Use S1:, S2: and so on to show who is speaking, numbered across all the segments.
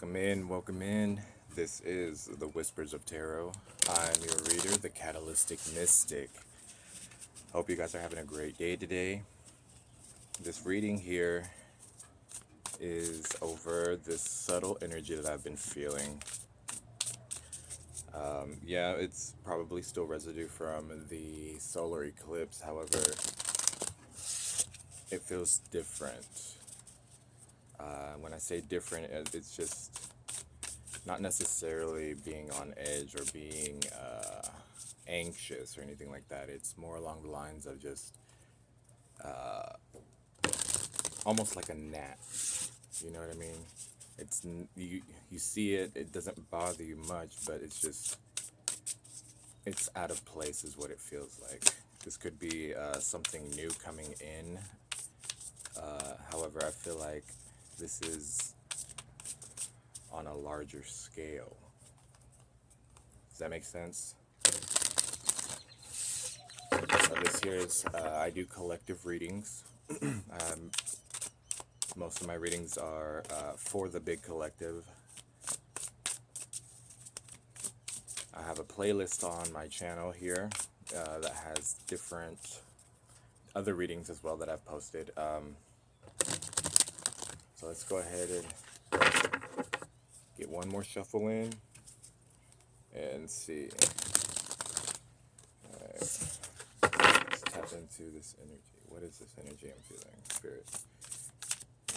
S1: Welcome in, welcome in. This is the Whispers of Tarot. I'm your reader, the Catalytic Mystic. Hope you guys are having a great day today. This reading here is over this subtle energy that I've been feeling. Yeah, it's probably still residue from the solar eclipse. However, it feels different. When I say different, it's just not necessarily being on edge or being anxious or anything like that. It's more along the lines of just almost like a gnat. You know what I mean? You see it. It doesn't bother you much, but it's out of place, is what it feels like. This could be something new coming in. However, I feel like this is on a larger scale. Does that make sense? So this here is, I do collective readings. Most of my readings are for the big collective. I have a playlist on my channel here that has different other readings as well that I've posted. So let's go ahead and get one more shuffle in and see. Let's tap into this energy. What is this energy I'm feeling? Spirit.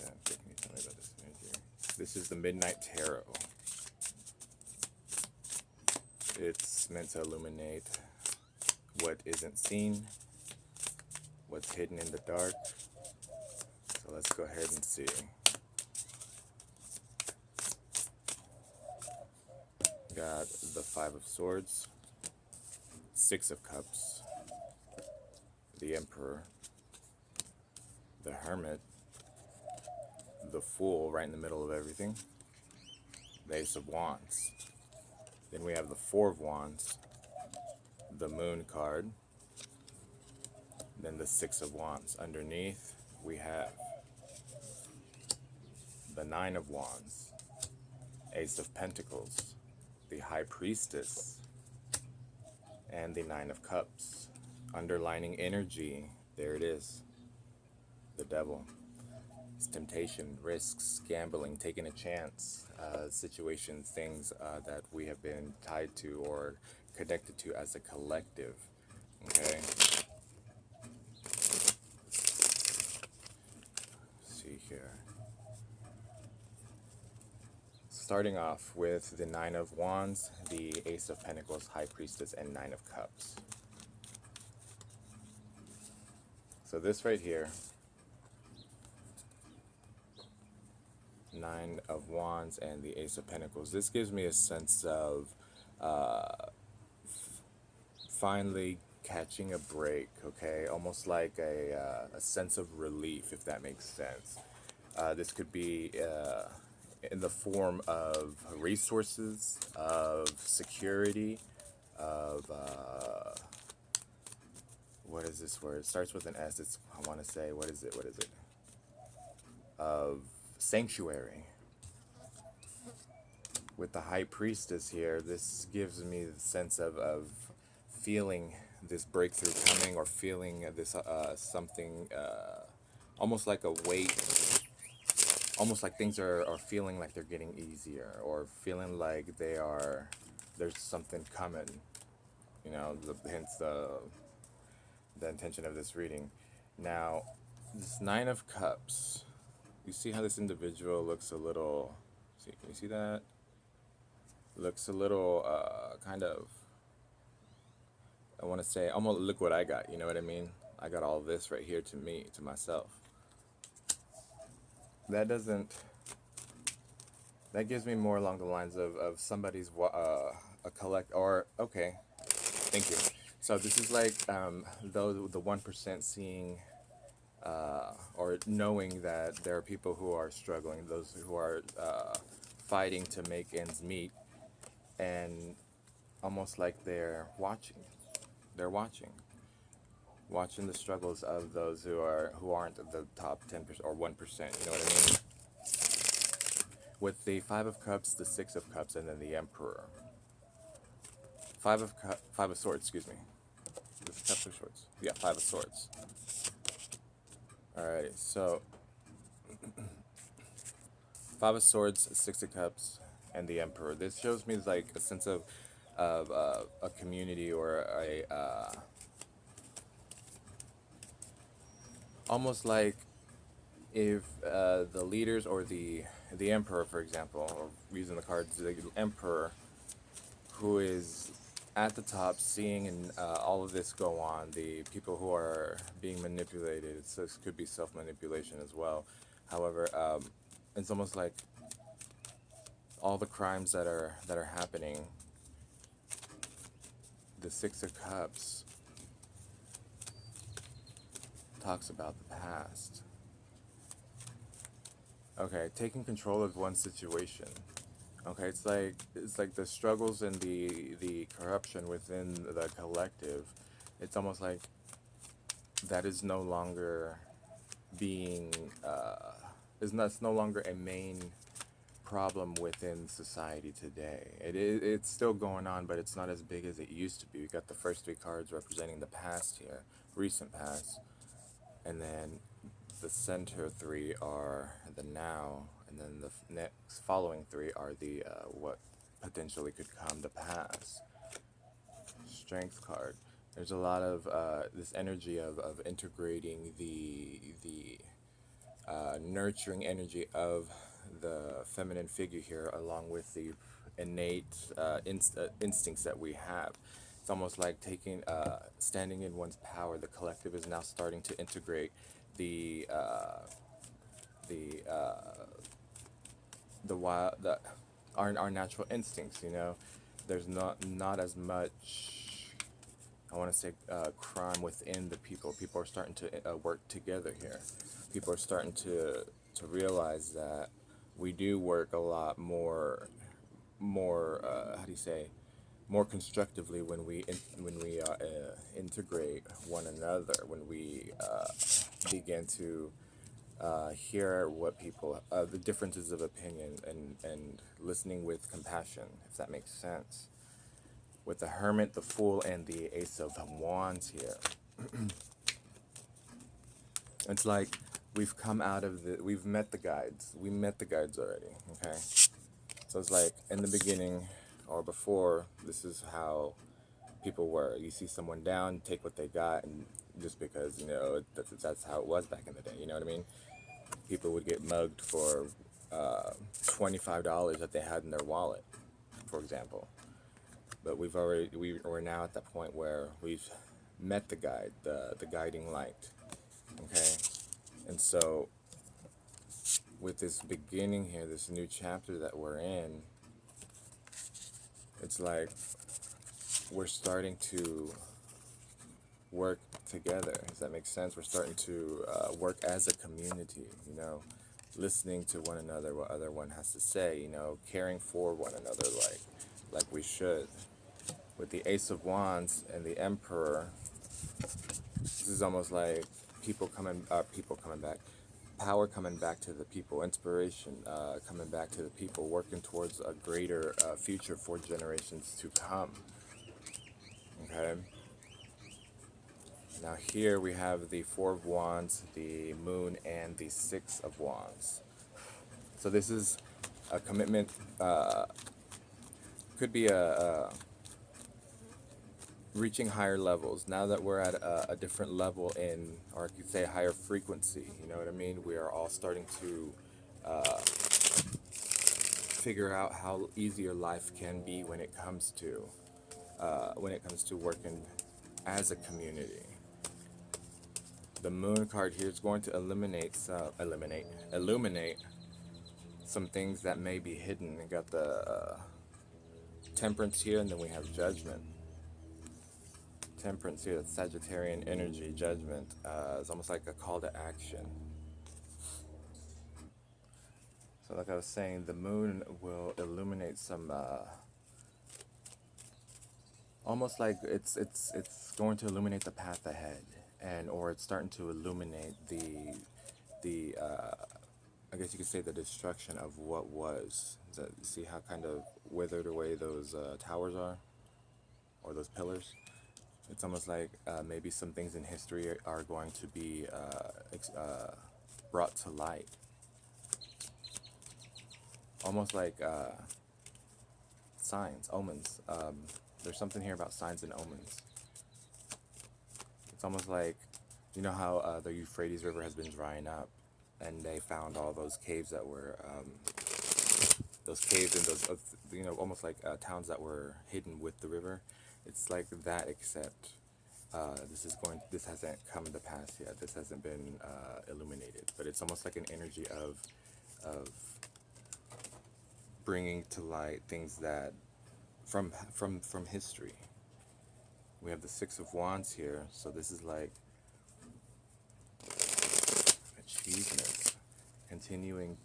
S1: Yeah, can you tell me about this energy? This is the Midnight Tarot. It's meant to illuminate what isn't seen, what's hidden in the dark. So let's go ahead and see. Got the Five of Swords, Six of Cups, the Emperor, the Hermit, the Fool right in the middle of everything, the Ace of Wands. Then we have the Four of Wands, the Moon card, then the Six of Wands. Underneath we have the Nine of Wands, Ace of Pentacles, the High Priestess, and the Nine of Cups. Underlining energy, there it is, the Devil. It's temptation, risks, gambling, taking a chance, situations, things that we have been tied to or connected to as a collective. Okay. Let's see here. Starting off with the Nine of Wands, the Ace of Pentacles, High Priestess, and Nine of Cups. So this right here, Nine of Wands and the Ace of Pentacles, this gives me a sense of finally catching a break, okay? Almost like a sense of relief, if that makes sense. This could be in the form of resources, of security, of what is this word? It starts with an S. It's, I want to say, what is it? Of sanctuary. With the High Priestess here, this gives me the sense of feeling this breakthrough coming, or feeling this something almost like a weight, almost like things are feeling like they're getting easier, or feeling like there's something coming. You know, hence the intention of this reading. Now, this Nine of Cups, you see how this individual looks a little, see, can you see that? Looks a little kind of, I want to say, almost, look what I got, you know what I mean? I got all this right here to me, to myself. That gives me more along the lines of somebody's a collect, or, okay, thank you. So this is like though the 1% seeing or knowing that there are people who are struggling, those who are fighting to make ends meet, and almost like they're watching the struggles of those who aren't the top 10% or 1%. You know what I mean? with the Five of Cups, the Six of Cups, and then the Emperor. Five of Swords, excuse me. Is it Cups or Swords? Yeah, Five of Swords. Alrighty, so Five of Swords, Six of Cups, and the Emperor. This shows me like a sense of a community or almost like if the leaders or the Emperor, for example, or using the cards, the Emperor, who is at the top, seeing and all of this go on, the people who are being manipulated. So this could be self-manipulation as well. However, it's almost like all the crimes that are happening. The Six of Cups talks about the past. Okay, taking control of one situation. Okay, it's like the struggles and the corruption within the collective. It's almost like that is no longer being it's no longer a main problem within society today. It's still going on, but it's not as big as it used to be. We got the first three cards representing the past here, recent past, and then the center three are the now, and then the next following three are the what potentially could come to pass. Strength card. There's a lot of this energy of integrating the nurturing energy of the feminine figure here, along with the innate instincts that we have. It's almost like standing in one's power. The collective is now starting to integrate the the uh, the wild the our natural instincts. There's not as much, I want to say, crime within the people. People are starting to work together here. People are starting to realize that we do work a lot more how do you say, more constructively when we integrate one another, when we begin to hear what people, the differences of opinion, and listening with compassion, if that makes sense. With the Hermit, the Fool, and the Ace of Wands here, it's like we've met the guides. We met the guides already, okay? So it's like in the beginning or before, this is how people were. You see someone down, take what they got, and just because, that's how it was back in the day, you know what I mean? People would get mugged for $25 that they had in their wallet, for example. But we're now at that point where we've met the guide, the guiding light, okay? And so with this beginning here, this new chapter that we're in, it's like we're starting to work together. Does that make sense? We're starting to work as a community, listening to one another, what other one has to say, caring for one another like we should. With the Ace of Wands and the Emperor, this is almost like people coming back, power coming back to the people, inspiration coming back to the people, working towards a greater future for generations to come. Okay. Now here we have the Four of Wands, the Moon, and the Six of Wands. So this is a commitment. Could be a reaching higher levels. Now that we're at a different level or I could say higher frequency, you know what I mean? We are all starting to figure out how easier life can be when it comes to working as a community. The Moon card here is going to illuminate some things that may be hidden. We got the Temperance here, and then we have Judgment. Temperance here, that's Sagittarian energy. Judgment is almost like a call to action. So like I was saying, the Moon will illuminate some almost like it's going to illuminate the path ahead, or it's starting to illuminate the I guess you could say the destruction of what was. See how kind of withered away those towers are, or those pillars? It's almost like maybe some things in history are going to be brought to light. Almost like signs, omens. There's something here about signs and omens. It's almost like, you know how the Euphrates River has been drying up, and they found all those caves that were, those caves and those, almost like towns that were hidden with the river. It's like that, except this hasn't come to pass yet. This hasn't been illuminated, but it's almost like an energy of bringing to light things that from history. We have the Six of Wands here, so this is like achievement, continuing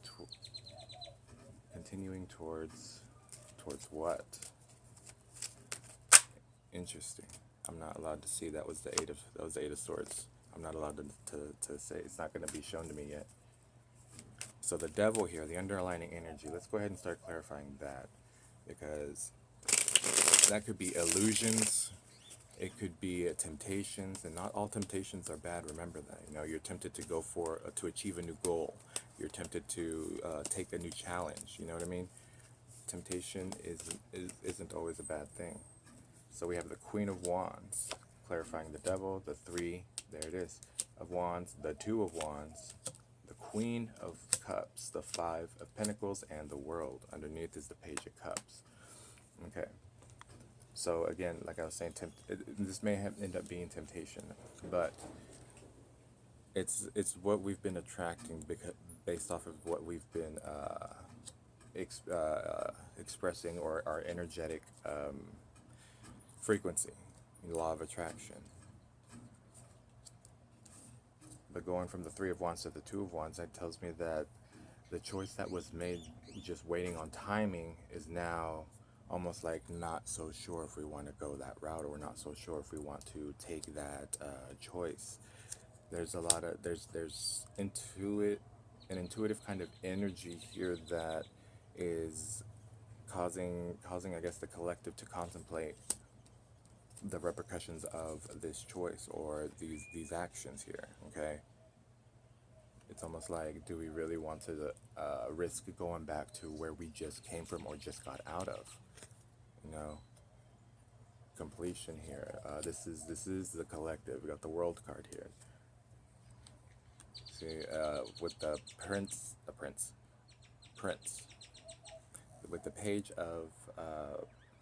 S1: continuing towards what? Interesting. I'm not allowed to see that was the Eight of Swords. I'm not allowed to say. It's not going to be shown to me yet. So the devil here, the underlining energy, let's go ahead and start clarifying that, because that could be illusions, it could be temptations, and not all temptations are bad. Remember that. You're tempted to go for to achieve a new goal. You're tempted to take a new challenge. You know what I mean? Temptation isn't always a bad thing. So we have the Queen of Wands, clarifying the devil, the three, there it is, of Wands, the Two of Wands, the Queen of Cups, the Five of Pentacles, and the World. Underneath is the Page of Cups. Okay. So again, like I was saying, this may end up being temptation, but it's what we've been attracting based off of what we've been expressing, or our energetic frequency, law of attraction. But going from the Three of Wands to the Two of Wands, that tells me that the choice that was made just waiting on timing is now almost like not so sure if we want to go that route, or we're not so sure if we want to take that choice. There's a lot of there's an intuitive kind of energy here that is causing I guess the collective to contemplate the repercussions of this choice, or these actions here. Okay, it's almost like, do we really want to risk going back to where we just came from or just got out of? Completion here. This is the collective. We got the World card here. See, with the prince, with the Page of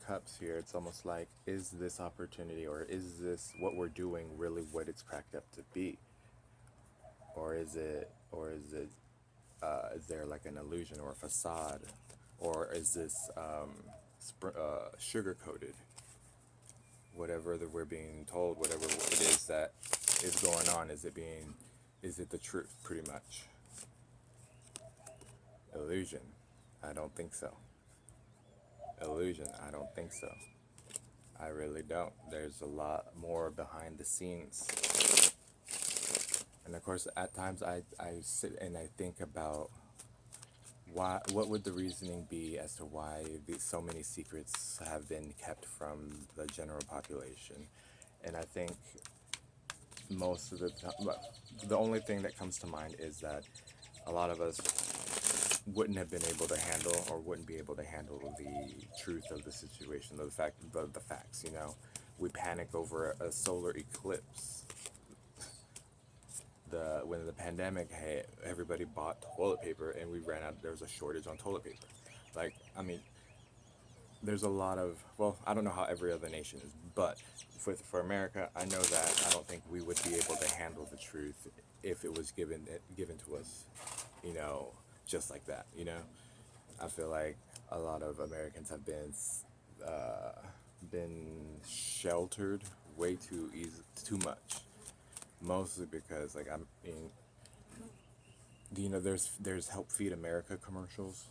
S1: Cups here, it's almost like, is this opportunity, or is this what we're doing really what it's cracked up to be, or is there like an illusion or a facade, or is this sugar coated? Whatever that we're being told, whatever it is that is going on, is it the truth? Pretty much. Illusion? I don't think so. Illusion? I don't think so. I really don't. There's a lot more behind the scenes. And of course, at times I sit and I think about what would the reasoning be as to why so many secrets have been kept from the general population. And I think most of the time, the only thing that comes to mind is that a lot of us wouldn't have been able to handle, or wouldn't be able to handle, the truth of the situation, the facts. We panic over a solar eclipse. When the pandemic hit, everybody bought toilet paper, and we ran out. There was a shortage on toilet paper. Like, I mean, there's a lot of, well, I don't know how every other nation is, but for America, I know that I don't think we would be able to handle the truth if it was given to us, just like that. I feel like a lot of Americans have been sheltered way too much, mostly because, like, I mean, there's Help Feed America commercials.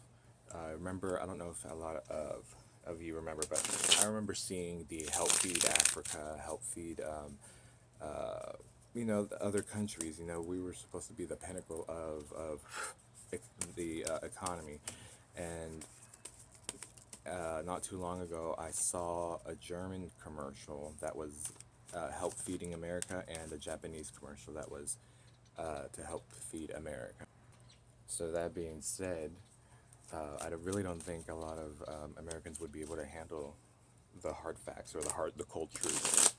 S1: Remember, I don't know if a lot of you remember, but I remember seeing the Help Feed Africa, Help Feed, the other countries. We were supposed to be the pinnacle of economy. And not too long ago, I saw a German commercial that was help feeding America, and a Japanese commercial that was to help feed America. So that being said, really don't think a lot of Americans would be able to handle the hard facts or the cold truth.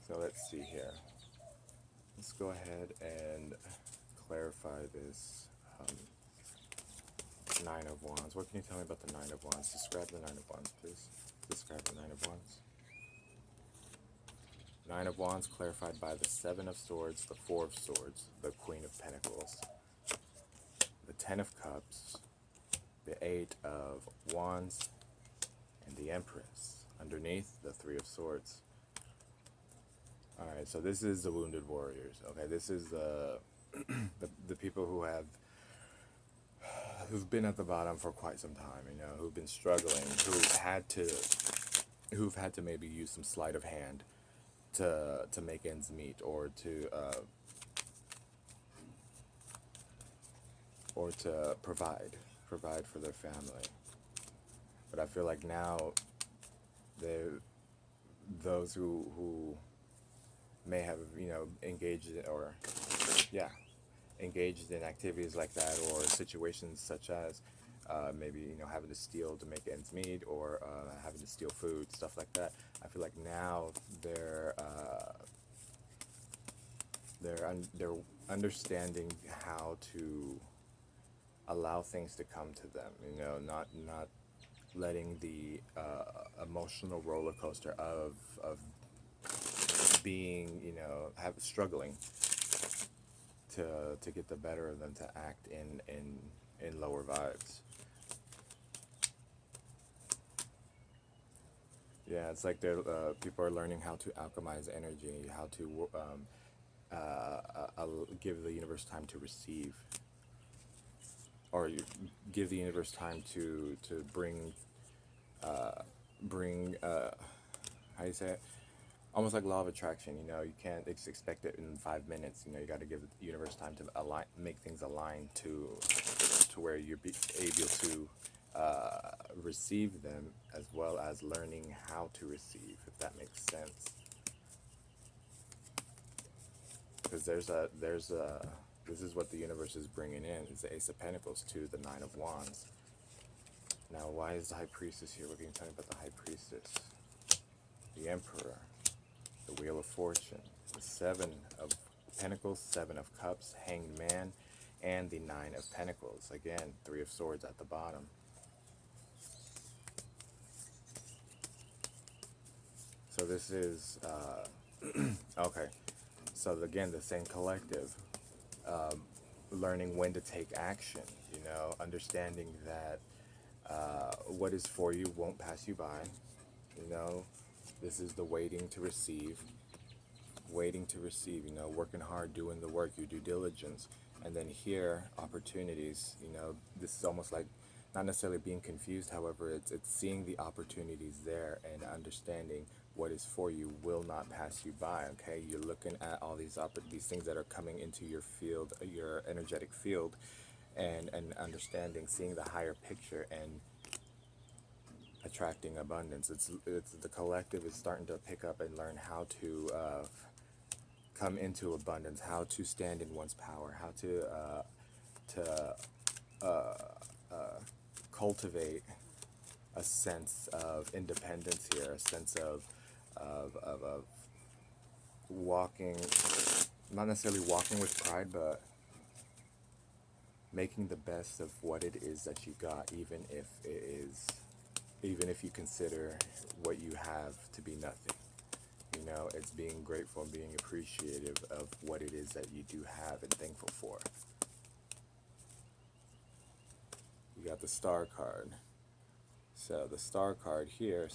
S1: So let's see here. Let's go ahead and clarify this. Nine of Wands. What can you tell me about the Nine of Wands? Describe the Nine of Wands, please. Describe the Nine of Wands. Nine of Wands clarified by the Seven of Swords, the Four of Swords, the Queen of Pentacles, the Ten of Cups, the Eight of Wands, and the Empress. Underneath, the Three of Swords. Alright, so this is the wounded warriors. Okay, this is the people who've been at the bottom for quite some time, who've been struggling, who've had to maybe use some sleight of hand to make ends meet, or to provide for their family. But I feel like now those who may have engaged in, engaged in activities like that, or situations such as maybe having to steal to make ends meet, or having to steal food, stuff like that. I feel like now they're understanding how to allow things to come to them. Not letting the emotional roller coaster of being struggling to get the better of them, to act in lower vibes. Yeah, it's like people are learning how to alchemize energy, how to give the universe time to receive, or give the universe time to bring how do you say it? Almost like law of attraction. You can't expect it in 5 minutes. You got to give the universe time to make things align to where you're able to receive them, as well as learning how to receive, if that makes sense. Because this is what the universe is bringing in. It's the Ace of Pentacles to the Nine of Wands. Now, why is the High Priestess here? What can you tell me about the High Priestess? The Emperor, the Wheel of Fortune, the Seven of Pentacles, Seven of Cups, Hanged Man, and the Nine of Pentacles. Again, Three of Swords at the bottom. So this is, okay. So again, the same collective, learning when to take action, understanding that what is for you won't pass you by. This is the waiting to receive, working hard, doing the work, your due diligence. And then here, opportunities, this is almost like, not necessarily being confused, however, it's seeing the opportunities there and understanding what is for you will not pass you by, okay? You're looking at all these things that are coming into your field, your energetic field, and understanding, seeing the higher picture, and attracting abundance. It's the collective is starting to pick up and learn how to come into abundance, how to stand in one's power, how to cultivate a sense of independence here, a sense of walking, not necessarily walking with pride, but making the best of what it is that you got, even if you consider what you have to be nothing. It's being grateful and being appreciative of what it is that you do have and thankful for. You got the Star card. So the Star card here,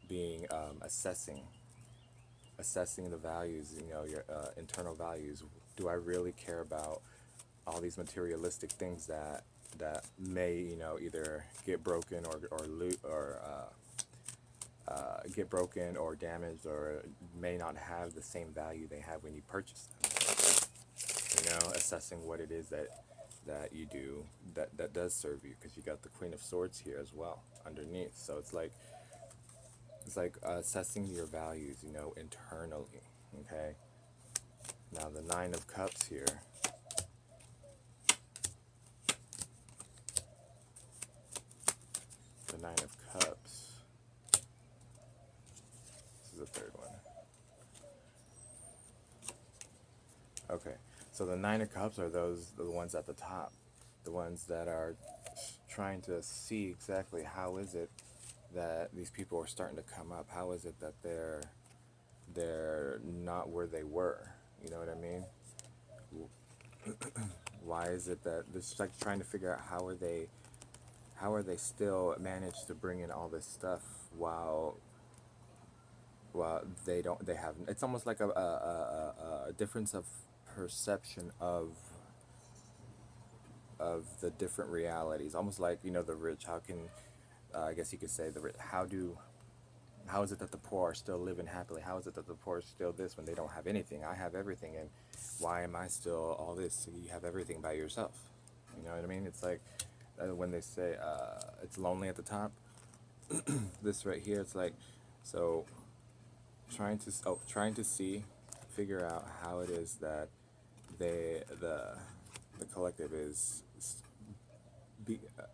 S1: being assessing the values, your internal values. Do I really care about all these materialistic things that may, either get broken or loot, or get broken or damaged, or may not have the same value they have when you purchase them? Assessing what it is that that you do that does serve you, because you got the Queen of Swords here as well underneath. So it's like assessing your values, you know, internally. Okay. Now the Nine of Cups here. The Nine of Cups. This is the third one. Okay. So the Nine of Cups are the ones at the top, the ones that are trying to see exactly how is it that these people are starting to come up. How is it that they're not where they were? You know what I mean? Why is it that this is like trying to figure out how are they still managed to bring in all this stuff while they have, it's almost like a difference of perception of the different realities, almost like, you know, the rich. How can I guess you could say the rich, how is it that the poor are still living happily? How is it that the poor are still this when they don't have anything? I have everything, and why am I still all this? You have everything by yourself. You know what I mean? It's like when they say it's lonely at the top. This right here, it's like, so trying to see, figure out how it is that the collective is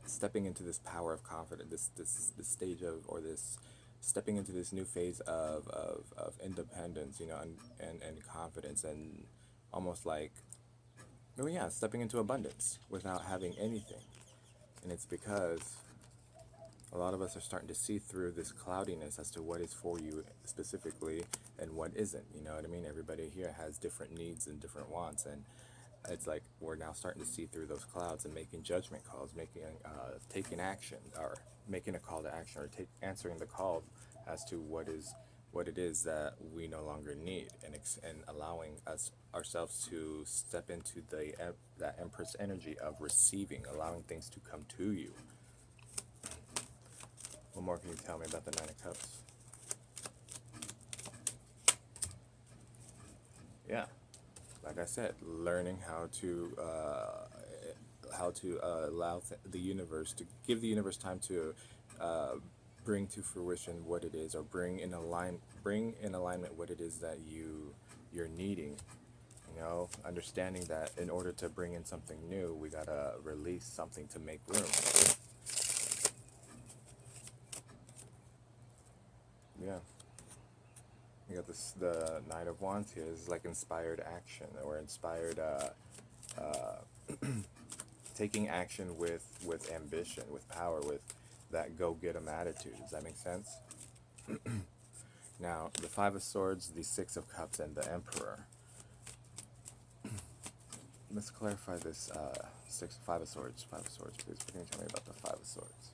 S1: stepping into this power of confidence, this stage of, or this stepping into this new phase of independence, you know, and confidence, and almost like, oh yeah, stepping into abundance without having anything. And it's because a lot of us are starting to see through this cloudiness as to what is for you specifically and what isn't. You know what I mean? Everybody here has different needs and different wants, and it's like we're now starting to see through those clouds and making judgment calls, making taking action, or making a call to action, or answering the call as to what it is that we no longer need, and allowing us ourselves to step into that Empress energy of receiving, allowing things to come to you. What more can you tell me about the Nine of Cups? Yeah, like I said, learning how to allow the universe, to give the universe time to uh, bring to fruition what it is, or bring in alignment what it is that you're needing. You know, understanding that in order to bring in something new, we gotta release something to make room. Yeah. You got this, the Knight of Wands here is like inspired action, or inspired taking action with ambition, with power, with that go get 'em attitude. Does that make sense? Now, the Five of Swords, the Six of Cups, and the Emperor. Let's clarify this Five of Swords. Five of Swords, please. What can you tell me about the Five of Swords?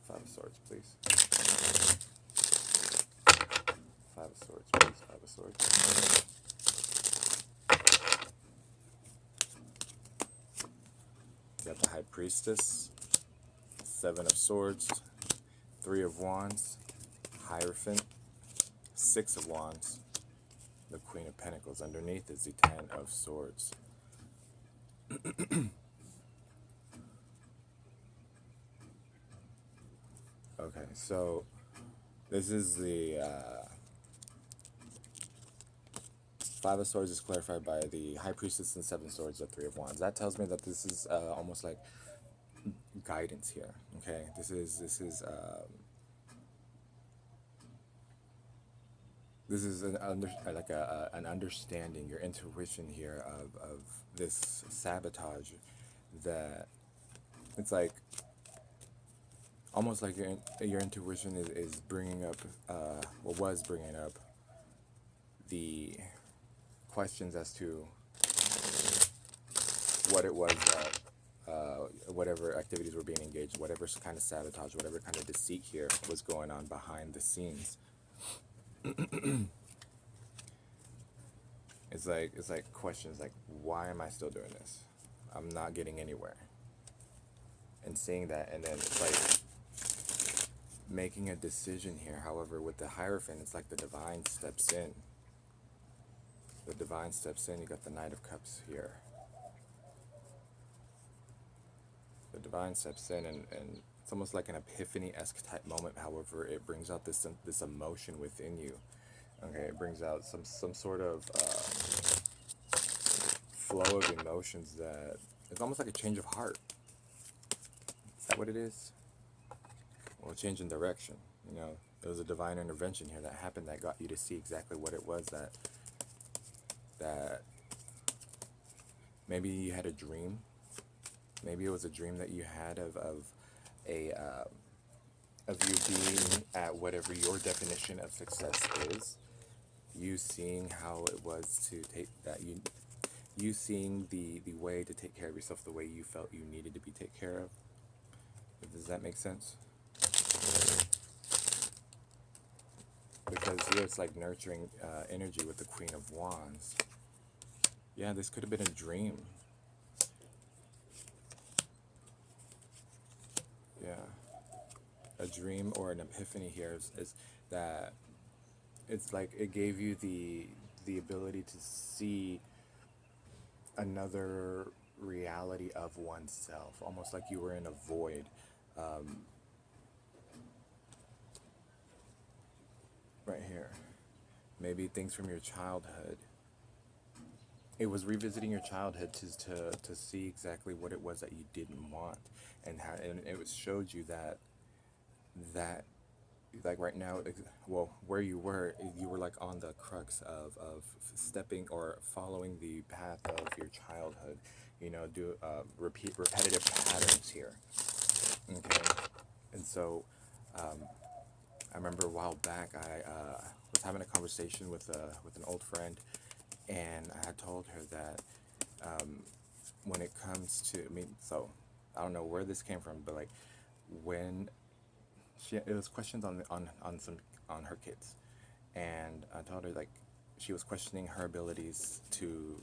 S1: Five of Swords, please. Five of Swords, please. Five of Swords. You got the High Priestess, Seven of Swords, Three of Wands, Hierophant, Six of Wands, the Queen of Pentacles. Underneath is the Ten of Swords. Okay, so this is the Five of Swords is clarified by the High Priestess, and Seven Swords, the Three of Wands. That tells me that this is almost like guidance here. Okay, this is an understanding, your intuition here of this sabotage, that it's like almost like your intuition is bringing up or was bringing up the questions as to what it was that whatever activities were being engaged, whatever kind of sabotage, whatever kind of deceit here was going on behind the scenes. It's like questions like, why am I still doing this? I'm not getting anywhere. And seeing that, and then it's like making a decision here. However, with the Hierophant, it's like the divine steps in. The divine steps in. You got the Knight of Cups here. The divine steps in, and it's almost like an epiphany-esque type moment. However, it brings out this emotion within you. Okay, it brings out some sort of flow of emotions that it's almost like a change of heart. Is that what it is? Well, a change in direction. You know, there was a divine intervention here that happened that got you to see exactly what it was that maybe you had a dream. Maybe it was a dream that you had of a of you being at whatever your definition of success is. You seeing how it was to take that you seeing the way to take care of yourself the way you felt you needed to be taken care of. Does that make sense? Because here it's like nurturing energy with the Queen of Wands. Yeah, this could have been a dream. Yeah, a dream or an epiphany here is that it's like it gave you the ability to see another reality of oneself, almost like you were in a void. Um, right here, maybe things from your childhood. It was revisiting your childhood to see exactly what it was that you didn't want, and how, and it was showed you that like right now, well, where you were like on the crux of stepping or following the path of your childhood. You know, do repeat repetitive patterns here. Okay, and so I remember a while back I was having a conversation with an old friend, and I had told her that when it comes to, I mean, so I don't know where this came from, but like when it was questions on some on her kids, and I told her like she was questioning her abilities to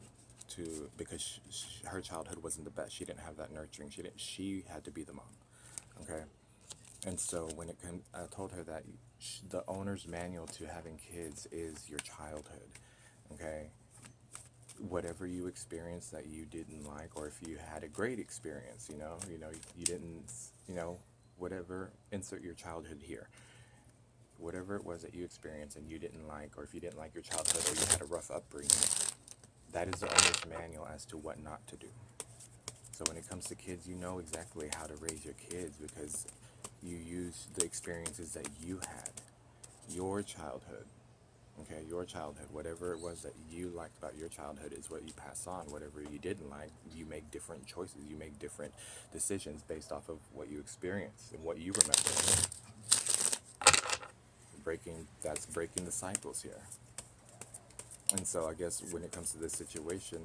S1: because her childhood wasn't the best. She didn't have that nurturing. She had to be the mom. Okay, and so when it came, I told her that the owner's manual to having kids is your childhood. Okay, whatever you experienced that you didn't like, or if you had a great experience, you didn't, you know, whatever, insert your childhood here. Whatever it was that you experienced and you didn't like, or if you didn't like your childhood or you had a rough upbringing, that is the owner's manual as to what not to do. So when it comes to kids, you know exactly how to raise your kids because you use the experiences that you had, your childhood. Okay, your childhood, whatever it was that you liked about your childhood is what you pass on. Whatever you didn't like, you make different choices. You make different decisions based off of what you experienced and what you remember. That's breaking the cycles here. And so I guess when it comes to this situation,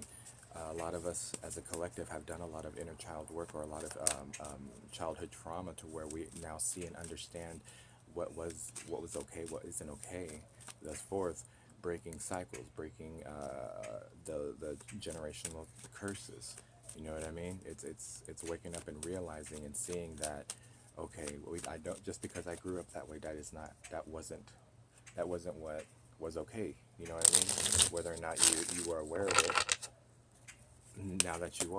S1: a lot of us as a collective have done a lot of inner child work or a lot of childhood trauma to where we now see and understand what was okay, what isn't okay. Thus forth, breaking cycles, breaking the generational curses. You know what I mean? It's waking up and realizing and seeing that okay, I don't just because I grew up that way. That wasn't what was okay. You know what I mean? Whether or not you were aware of it, now that you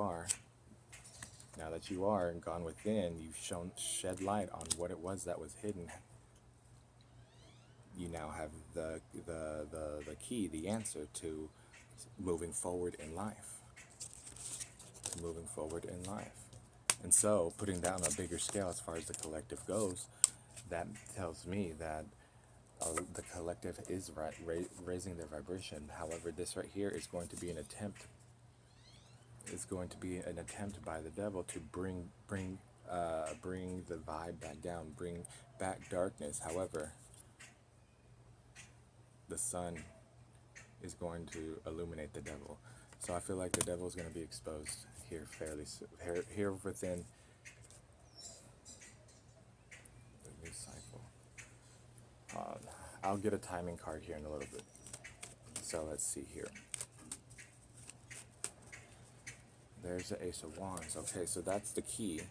S1: are and gone within, you've shed light on what it was that was hidden. You now have the key, the answer to moving forward in life. Moving forward in life. And so, putting down a bigger scale as far as the collective goes, that tells me that the collective is raising their vibration. However, this right here is going to be an attempt. Is going to be an attempt by the devil to bring the vibe back down, bring back darkness. However, the sun is going to illuminate the devil. So I feel like the devil is going to be exposed here fairly soon. Here within the new cycle. I'll get a timing card here in a little bit. So let's see here. There's the Ace of Wands. Okay, so that's the key.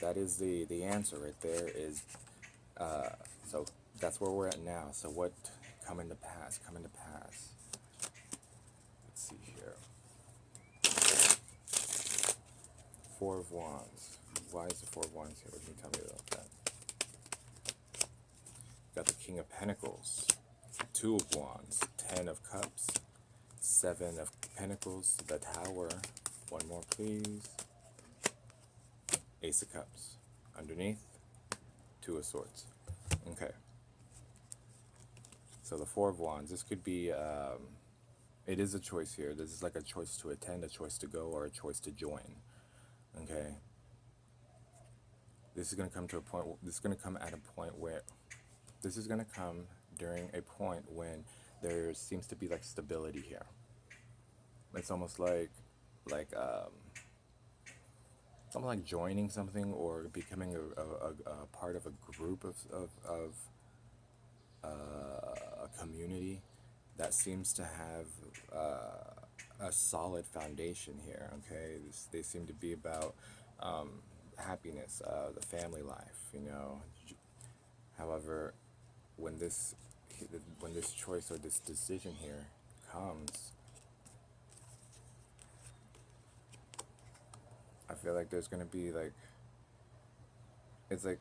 S1: That is the answer right there. So that's where we're at now. So what coming to pass? Coming to pass. Let's see here. Four of Wands. Why is the Four of Wands here? What can you tell me about that? Got the King of Pentacles, Two of Wands, Ten of Cups, Seven of Pentacles, the Tower. One more, please. Ace of Cups. Underneath, Two of Swords. Okay. So the Four of Wands, this could be, it is a choice here. This is like a choice to attend, a choice to go, or a choice to join. Okay. This is going to come to a point, this is going to come at a point where, this is going to come during a point when there seems to be like stability here. It's almost it's almost like joining something or becoming a part of a group of a community that seems to have a solid foundation here. Okay, they seem to be about happiness, the family life. However, when this choice or this decision here comes, I feel like there's gonna be like, it's like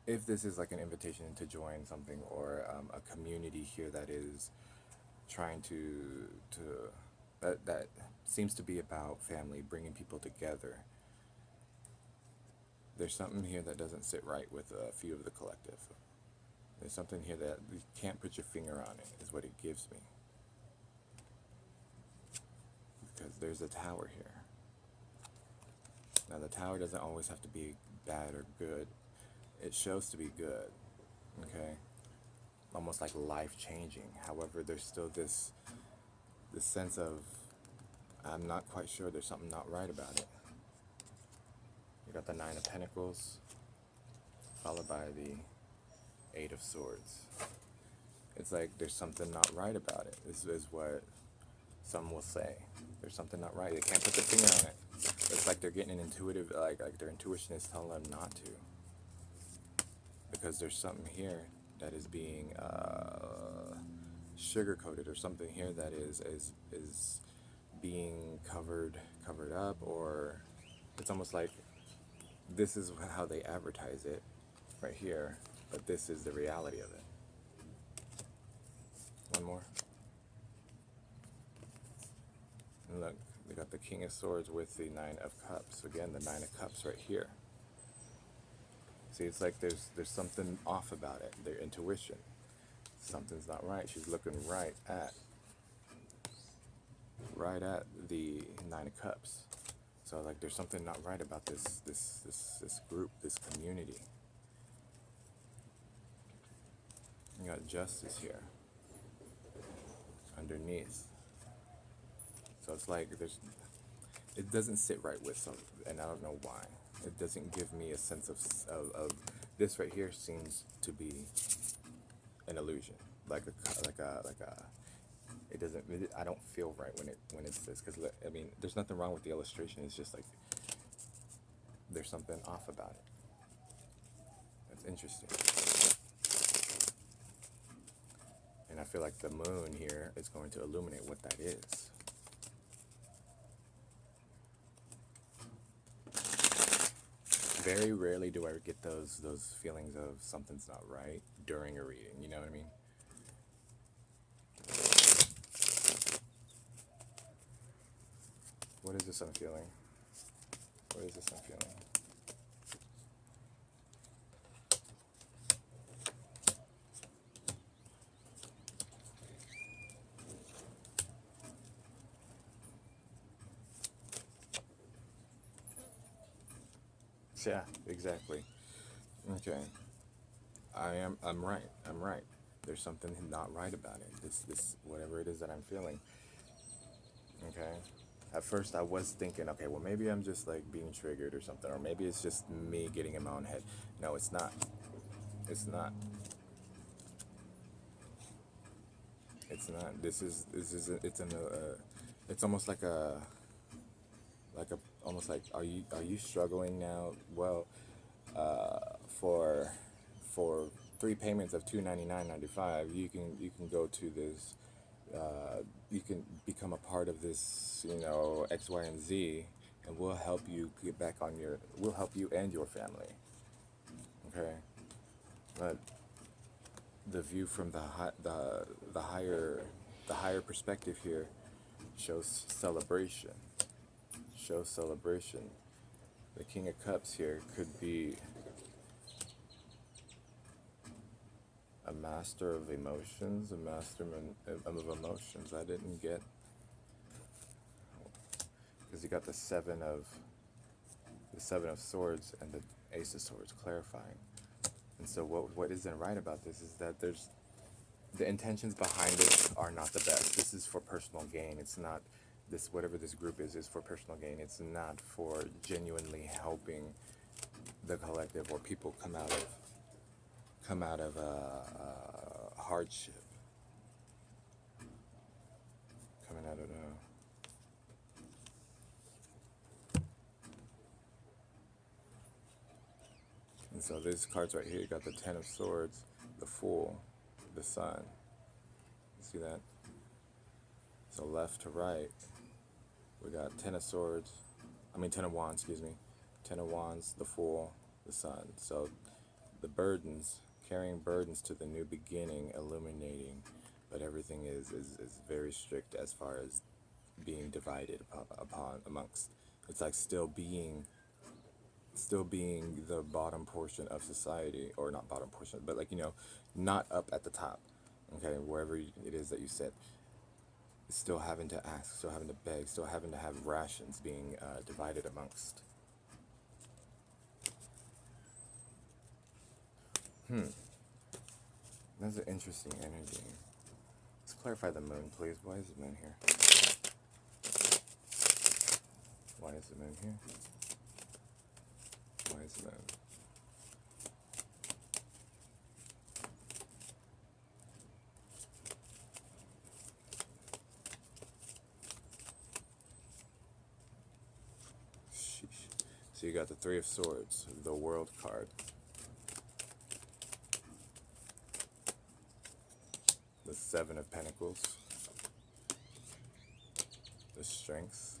S1: if this is like an invitation to join something or a community here that is trying that seems to be about family, bringing people together. There's something here that doesn't sit right with a few of the collective. There's something here that you can't put your finger on it, is what it gives me. Because there's a Tower here. Now the Tower doesn't always have to be bad or good. It shows to be good, okay? Almost like life-changing. However, there's still this sense of, I'm not quite sure, there's something not right about it. You got the Nine of Pentacles, followed by the Eight of Swords. It's like there's something not right about it, is what some will say. There's something not right. They can't put their finger on it. It's like they're getting an intuitive, like their intuition is telling them not to. Because there's something here that is being sugar-coated, or something here that is being covered up, or it's almost like this is how they advertise it right here, but this is the reality of it. One more. And look, we got the King of Swords with the Nine of Cups. Again, the Nine of Cups right here. See, it's like there's something off about it. Their intuition. Something's not right. She's looking right at the Nine of Cups. So like there's something not right about this group, this community. You got Justice here underneath. So it's like it doesn't sit right with some, and I don't know why. It doesn't give me a sense of this right here. Seems to be an illusion, like a. It doesn't. I don't feel right when it's this, because I mean, there's nothing wrong with the illustration. It's just like there's something off about it. That's interesting. And I feel like the moon here is going to illuminate what that is. Very rarely do I get those feelings of something's not right during a reading, you know what I mean? What is this I'm feeling? What is this I'm feeling? Yeah, exactly. Okay. I'm right. There's something not right about it. This whatever it is that I'm feeling. Okay. At first I was thinking, okay, well maybe I'm just like being triggered or something, or maybe it's just me getting in my own head. No, it's not. It's not. It's not. It's almost like almost like, are you struggling now? Well, for three payments of $299.95, you can go to this. You can become a part of this, X, Y, and Z, and we'll help you get back on your. We'll help you and your family. Okay, but the view from the higher perspective here shows celebration. Shows celebration. The King of Cups here could be a master of emotions, a masterman of emotions. I didn't get, because you got the seven of swords and the ace of swords clarifying. And so what isn't right about this is that there's the intentions behind it are not the best. This is for personal gain. It's not this, whatever this group is for personal gain. It's not for genuinely helping the collective or people come out of hardship, coming out of and so these cards right here, you got the Ten of Swords, the Fool, the Sun. You see that? So left to right, we got Ten of Swords, Ten of Wands, excuse me. Ten of Wands, the Fool, the Sun. So the burdens, carrying burdens to the new beginning, illuminating, but everything is very strict as far as being divided upon amongst. It's like still being the bottom portion of society, or not bottom portion, but like, not up at the top. Okay, wherever it is that you sit, still having to ask, still having to beg, still having to have rations being divided amongst. That's an interesting energy. Let's clarify the moon, please. Why is the moon here? Why is the moon here? Why is the moon? Sheesh. So you got the Three of Swords, the World card. The Seven of Pentacles. The Strength.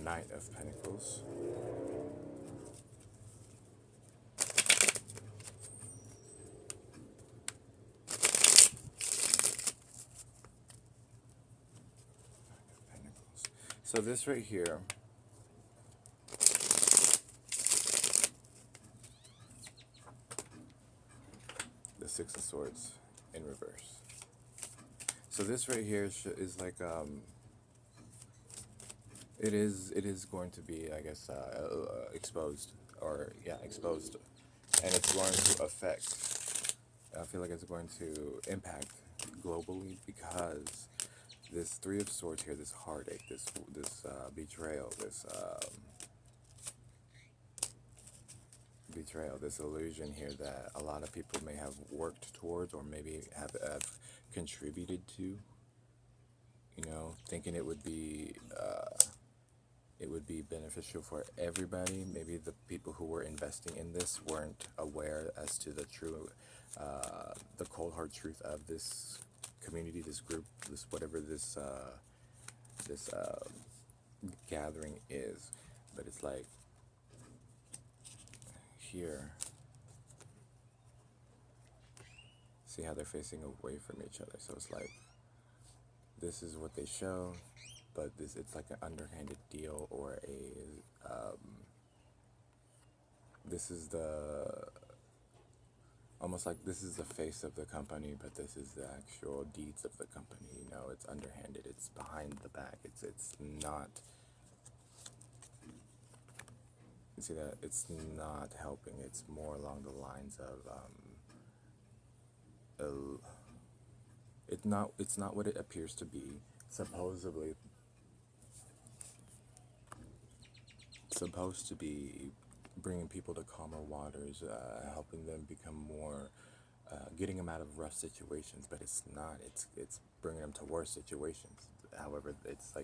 S1: Knight of Pentacles. So this right here, the Six of Swords in reverse. So this right here is like it is going to be, I guess, exposed, or yeah, exposed, and it's going to affect. I feel like it's going to impact globally, because this Three of Swords here, this heartache, this betrayal, this illusion here that a lot of people may have worked towards, or maybe have contributed to. Thinking it would be beneficial for everybody. Maybe the people who were investing in this weren't aware as to the true, the cold hard truth of this community, this group, this whatever this gathering is. But it's like here, see how they're facing away from each other. So it's like this is what they show, but it's like an underhanded deal, or this is almost like this is the face of the company, but this is the actual deeds of the company. It's underhanded, it's behind the back, it's not, you see that, it's not helping. It's more along the lines of it's not what it appears to be. Supposedly supposed to be bringing people to calmer waters, helping them become more, getting them out of rough situations, but it's not. It's bringing them to worse situations. However, it's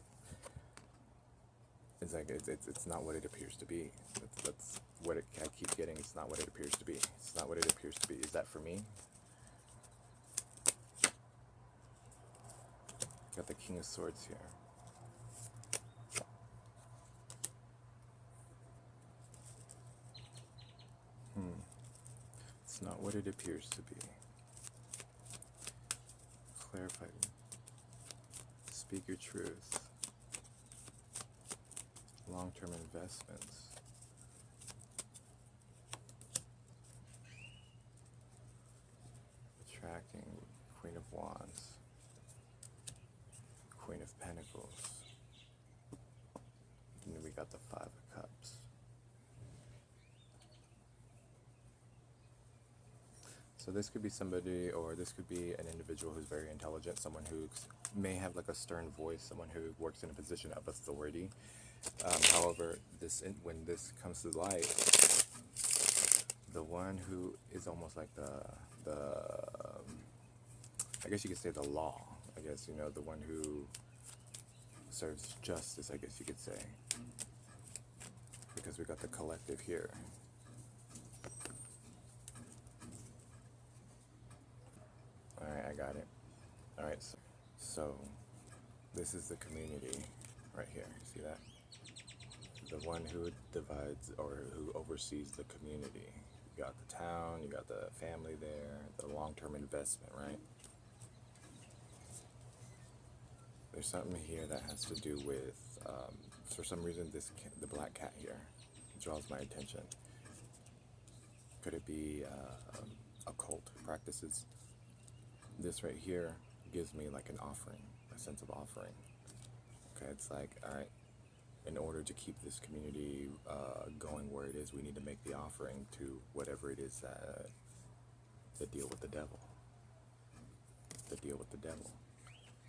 S1: not what it appears to be. That's what I keep getting. It's not what it appears to be. It's not what it appears to be. Is that for me? Got the King of Swords here. It's not what it appears to be. Clarify. Speak your truth. Long-term investments. Attracting. Queen of Wands. Queen of Pentacles. And then we got the Five of Cups. So this could be somebody, or this could be an individual who's very intelligent, someone who may have like a stern voice, someone who works in a position of authority. However, when this comes to light, the one who is almost like I guess you could say the law. I guess, you know, the one who serves justice, I guess you could say. Because we got the collective here. Alright, I got it. Alright, so this is the community right here. See that? The one who divides or who oversees the community. You got the town, you got the family there, the long-term investment, right? There's something here that has to do with, for some reason, the black cat here draws my attention. Could it be occult practices? This right here gives me like an offering, a sense of offering. Okay, it's like, all right, in order to keep this community going where it is, we need to make the offering to whatever it is the deal with the devil. The deal with the devil.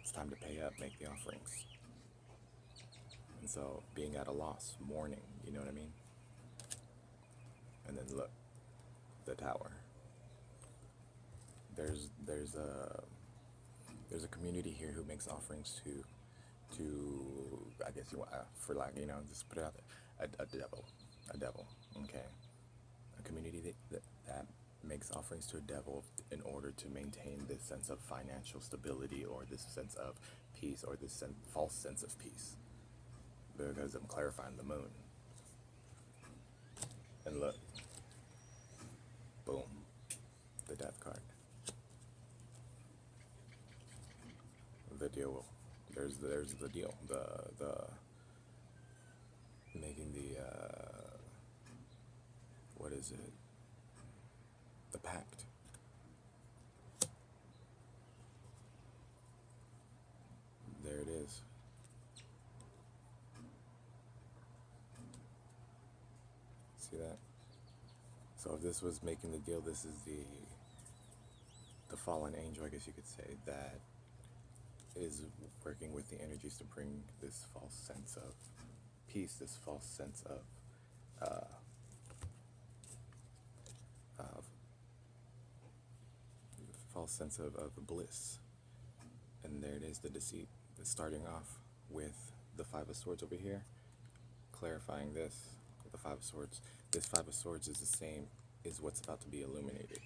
S1: It's time to pay up, make the offerings. And so, being at a loss, mourning, you know what I mean? And then look, the tower. There's a community here who makes offerings to I guess you want, for lack, you know, just put it out there, a devil, okay, a community that makes offerings to a devil in order to maintain this sense of financial stability or this sense of peace or this false sense of peace, because I'm clarifying the moon. And look, boom, the death card. The deal. There's the deal. The making the what is it? The pact. There it is. See that? So if this was making the deal, this is the fallen angel, I guess you could say, that is working with the energies to bring this false sense of peace, this false sense of bliss. And there it is, the deceit. It's starting off with the Five of Swords over here, clarifying this with the Five of Swords. This Five of Swords is the same, is what's about to be illuminated,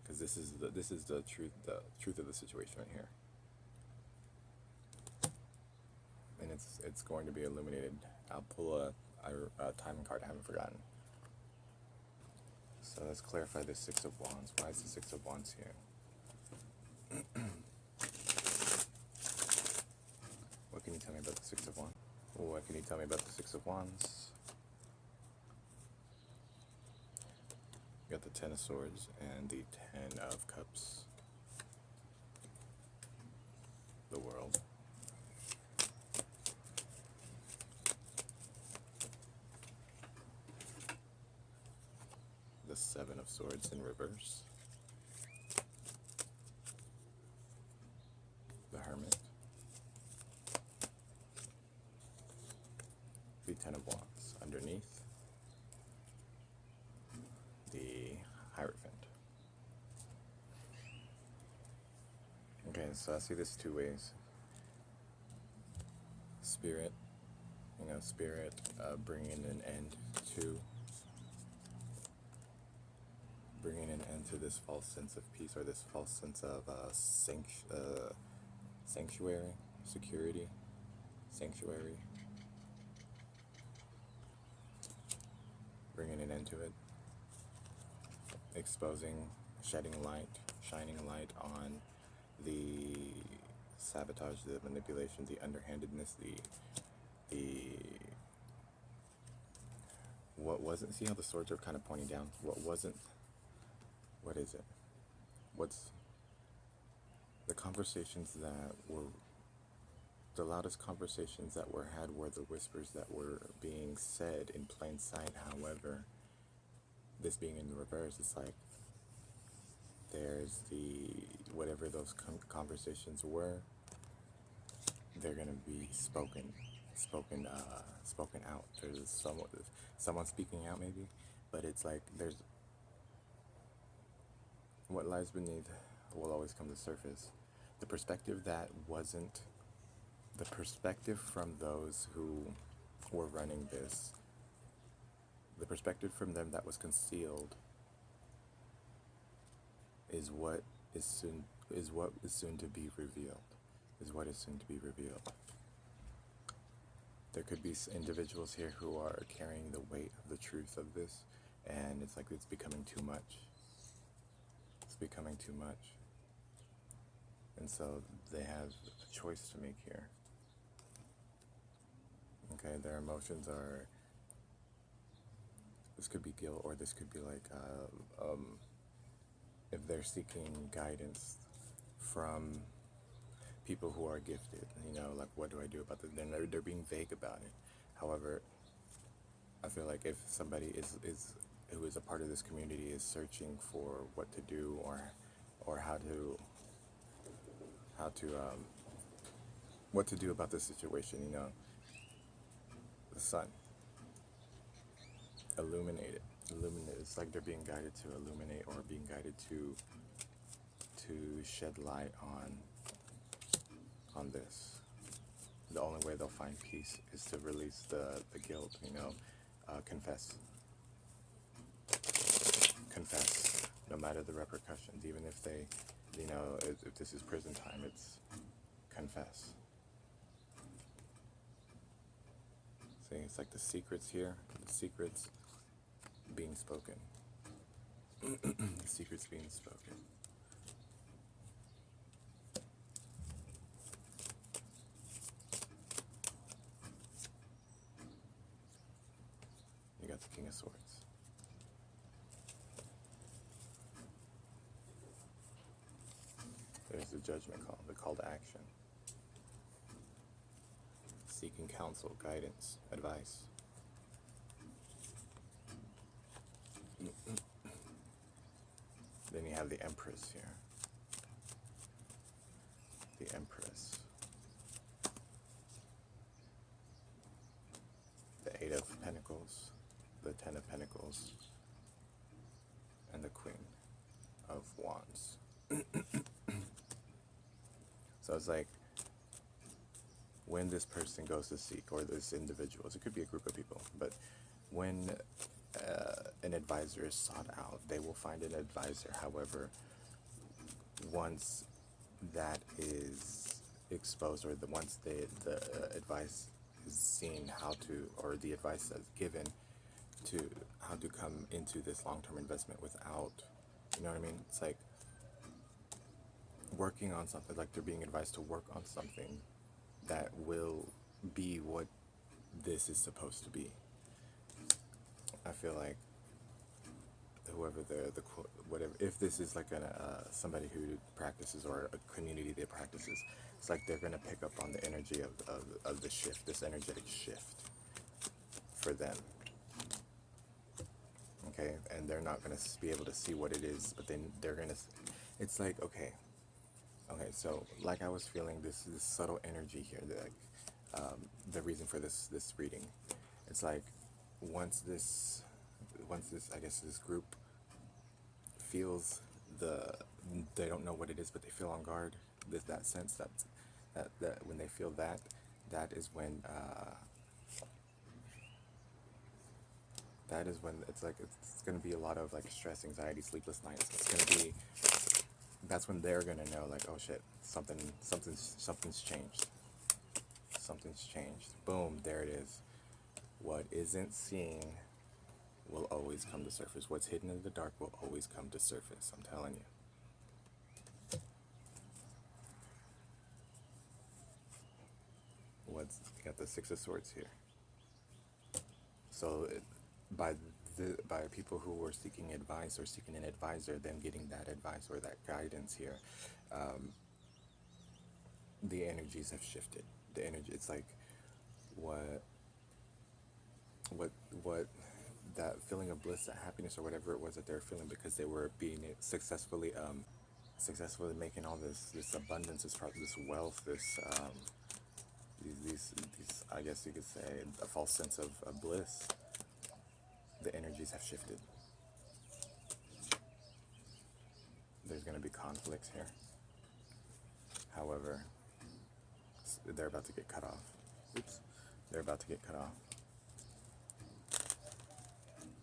S1: because this is the truth of the situation right here. And it's going to be illuminated. I'll pull a timing card, I haven't forgotten. So let's clarify the Six of Wands. Why is the Six of Wands here? What can you tell me about the Six of Wands? What can you tell me about the Six of Wands? You got the Ten of Swords and the Ten of Cups. The World. The Seven of Swords in reverse. The Hermit. The Ten of Wands underneath. The Hierophant. Okay, so I see this two ways. Spirit, bringing an end to this false sense of peace or this false sense of sanctuary, security, sanctuary, bringing an end to it, exposing, shedding light, shining light on the sabotage, the manipulation, the underhandedness, the what wasn't. See how the swords are kind of pointing down. What wasn't. What is it? What's the conversations that were the loudest conversations that were had were the whispers that were being said in plain sight. However, this being in reverse, it's like there's the whatever those conversations were, they're gonna be spoken out. There's someone speaking out maybe, but it's like there's what lies beneath will always come to surface. The perspective that wasn't the perspective from those who were running this, the perspective from them that was concealed is what is soon to be revealed. Is what is soon to be revealed. There could be individuals here who are carrying the weight of the truth of this, and it's like it's becoming too much. It's becoming too much. And so they have a choice to make here. Okay, their emotions are, this could be guilt, or this could be like, if they're seeking guidance from people who are gifted, like what do I do about this? Then they're being vague about it. However, I feel like if somebody is who is a part of this community is searching for what to do or how to what to do about this situation, the sun, illuminate it. It's like they're being guided to illuminate, or being guided to shed light on this. The only way they'll find peace is to release the guilt, confess, no matter the repercussions, even if they, if this is prison time, it's confess. See, it's like the secrets here, the secrets being spoken. The secrets being spoken. You got the King of Swords. There's the judgment call, the call to action. Seeking counsel, guidance, advice. Then you have the Empress here. The Empress. The Eight of Pentacles, the Ten of Pentacles, and the Queen of Wands. So it's like, when this person goes to seek, or this individual, it could be a group of people, but when an advisor is sought out, they will find an advisor. However, once that is exposed, or once the advice is seen or the advice that's given to how to come into this long-term investment without, you know what I mean? It's like working on something, like they're being advised to work on something that will be what this is supposed to be. I feel like whoever whatever, if this is like somebody who practices, or a community that practices, it's like they're gonna pick up on the energy of the shift, this energetic shift for them. Okay, and they're not gonna be able to see what it is, but then they're gonna. It's like okay, so like I was feeling this subtle energy here, the reason for this reading. It's like once this I guess this group feels they don't know what it is, but they feel on guard. That sense that when they feel that is when it's like it's gonna be a lot of like stress, anxiety, sleepless nights. It's gonna be, that's when they're gonna know, like, oh shit, something's changed. Something's changed. Boom, there it is. What isn't seen will always come to surface. What's hidden in the dark will always come to surface. I'm telling you. What's you got the Six of Swords here. So by by people who were seeking advice or seeking an advisor, them getting that advice or that guidance here, the energies have shifted. The energy, it's like what what what that feeling of bliss, that happiness, or whatever it was that they were feeling because they were being successfully making all this abundance, this wealth, these I guess you could say a false sense of bliss. The energies have shifted. There's going to be conflicts here. However, they're about to get cut off. Oops. They're about to get cut off.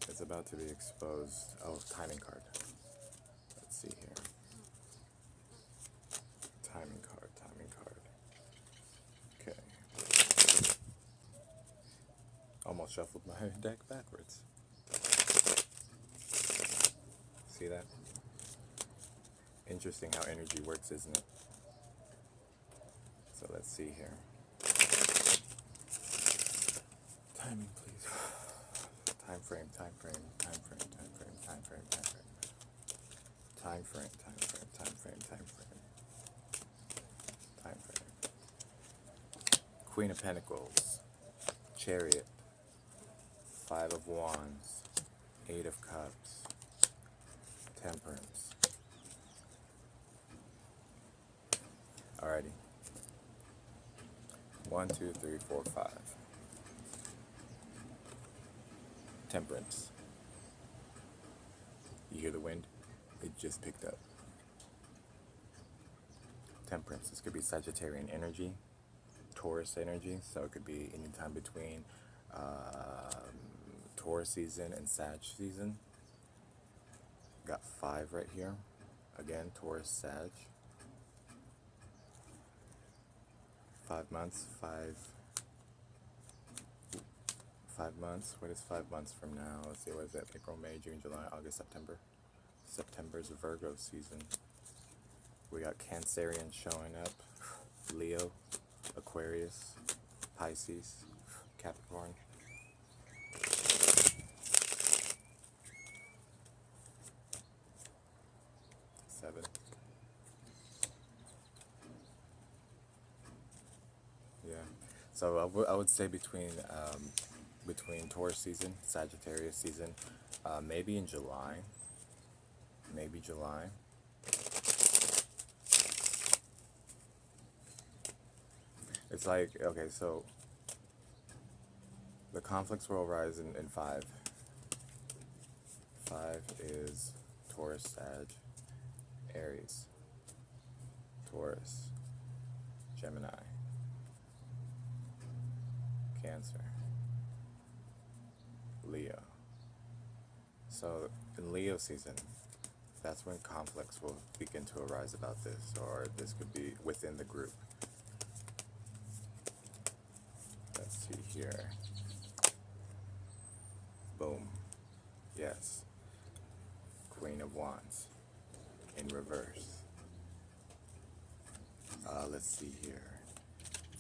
S1: It's about to be exposed. Oh, timing card. Let's see here. Timing card. Okay. Almost shuffled my deck backwards. See that? Interesting how energy works, isn't it? So let's see here. Timing, please. Time frame. Queen of Pentacles, Chariot, Five of Wands, Eight of Cups, Temperance. Alrighty. 1, 2, 3, 4, 5. Temperance. You hear the wind? It just picked up. Temperance. This could be Sagittarian energy, Taurus energy. So it could be any time between Taurus season and Sag season. Got 5 right here. Again, Taurus, Sag. 5 months, 5 months. What is 5 months from now? Let's see, what is that? April, May, June, July, August, September. September's Virgo season. We got Cancerian showing up. Leo, Aquarius, Pisces, Capricorn. Seven. Yeah. So I would say between Taurus season, Sagittarius season, maybe in July. Maybe July. It's like, okay, so the conflicts will arise in 5. 5 is Taurus, Sag, Aries, Taurus, Gemini, Cancer, Leo. So in Leo season, that's when conflicts will begin to arise about this, or this could be within the group. Let's see here. Boom. Yes. Queen of Wands in reverse. Let's see here.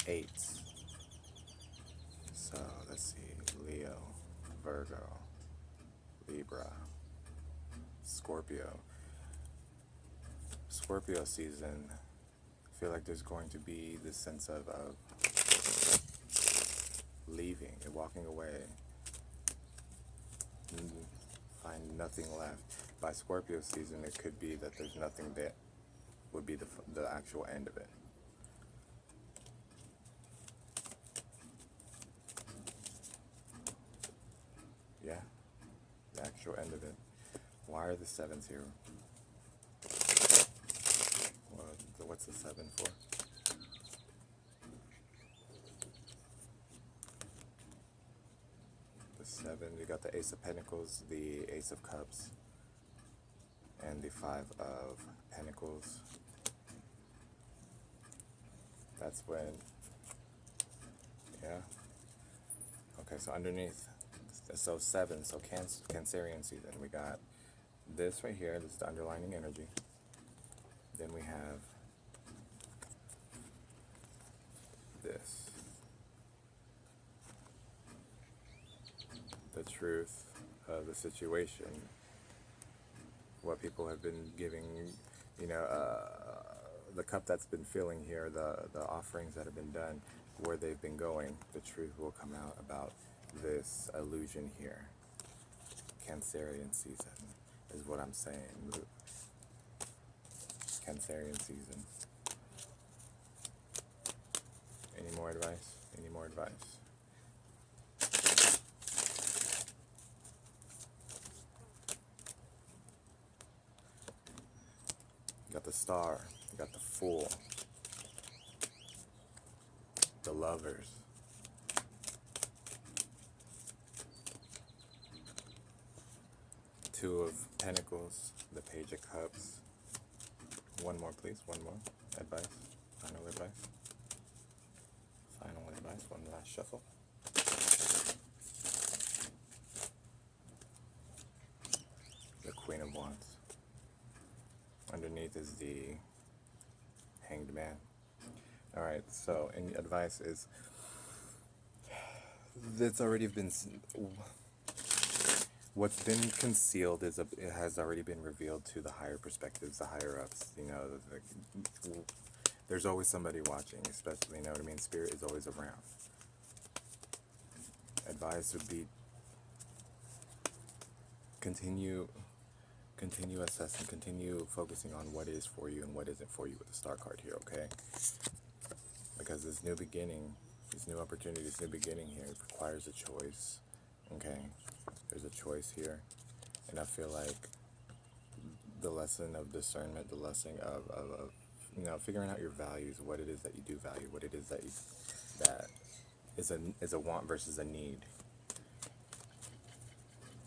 S1: 8. So let's see. Leo, Virgo, Libra, Scorpio. Scorpio season, I feel like there's going to be this sense of leaving and walking away. Find nothing left. By Scorpio season, it could be that there's nothing that would be the actual end of it. Yeah, the actual end of it. Why are the 7s here? What's the 7 for? The 7, you got the Ace of Pentacles, the Ace of Cups, and the 5 of Pentacles. That's when Yeah. Okay, so underneath, so 7, so Cancerian season. We got this right here. This is the underlining energy. Then we have this, the truth of the situation, what people have been giving, you know, the cup that's been filling here, the offerings that have been done, where they've been going. The truth will come out about this illusion here. Cancerian season is what I'm saying. Cancerian season. Any more advice? Any more advice? You got the Star, you got the Fool, the Lovers, Two of Pentacles, the Page of Cups. One more, please. One more. Advice. Final advice. Final advice. One last shuffle. The Queen of Wands. Underneath is the Hanged Man. All right. So, any advice is that's already been. What's been concealed is it has already been revealed to the higher perspectives, the higher ups. You know, there's always somebody watching, especially, you know what I mean? Spirit is always around. Advice would be continue assessing, continue focusing on what is for you and what isn't for you with the Star card here, okay? Because this new beginning, this new opportunity, this new beginning here requires a choice, okay? There's a choice here, and I feel like the lesson of discernment, the lesson of you know, figuring out your values, what it is that you do value, what it is that is a want versus a need.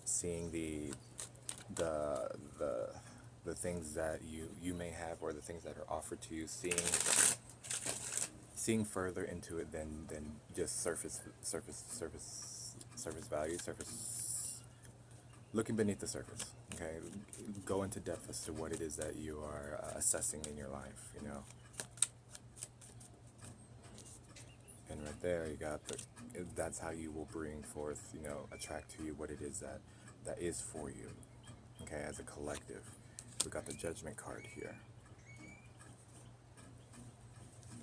S1: Seeing the things that you may have, or the things that are offered to you, seeing further into it than just surface value, looking beneath the surface, okay? Go into depth as to what it is that you are assessing in your life, you know? And right there, you got that's how you will bring forth, you know, attract to you what it is that is for you, okay, as a collective. We got the Judgment card here.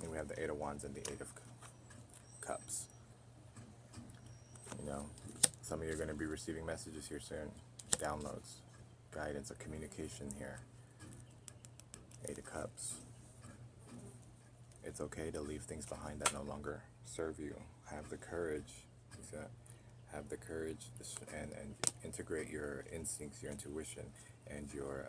S1: And we have the Eight of Wands and the Eight of Cups. You know, some of you are going to be receiving messages here soon, downloads, guidance, or communication here. Eight of Cups. It's okay to leave things behind that no longer serve you. Have the courage. Have the courage and integrate your instincts, your intuition, and your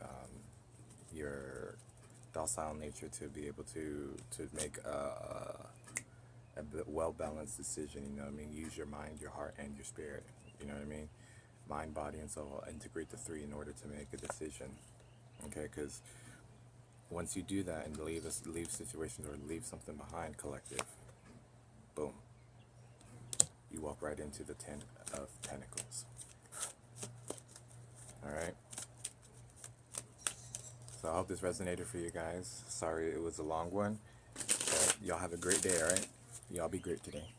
S1: docile nature to be able to make a well-balanced decision. You know what I mean? Use your mind, your heart, and your spirit. You know what I mean? Mind, body, and soul. Integrate the three in order to make a decision. Okay, because once you do that and leave situations or leave something behind, collective, boom, you walk right into the 10 of Pentacles. All right. So I hope this resonated for you guys. Sorry it was a long one, but y'all have a great day. All right. Y'all be great today.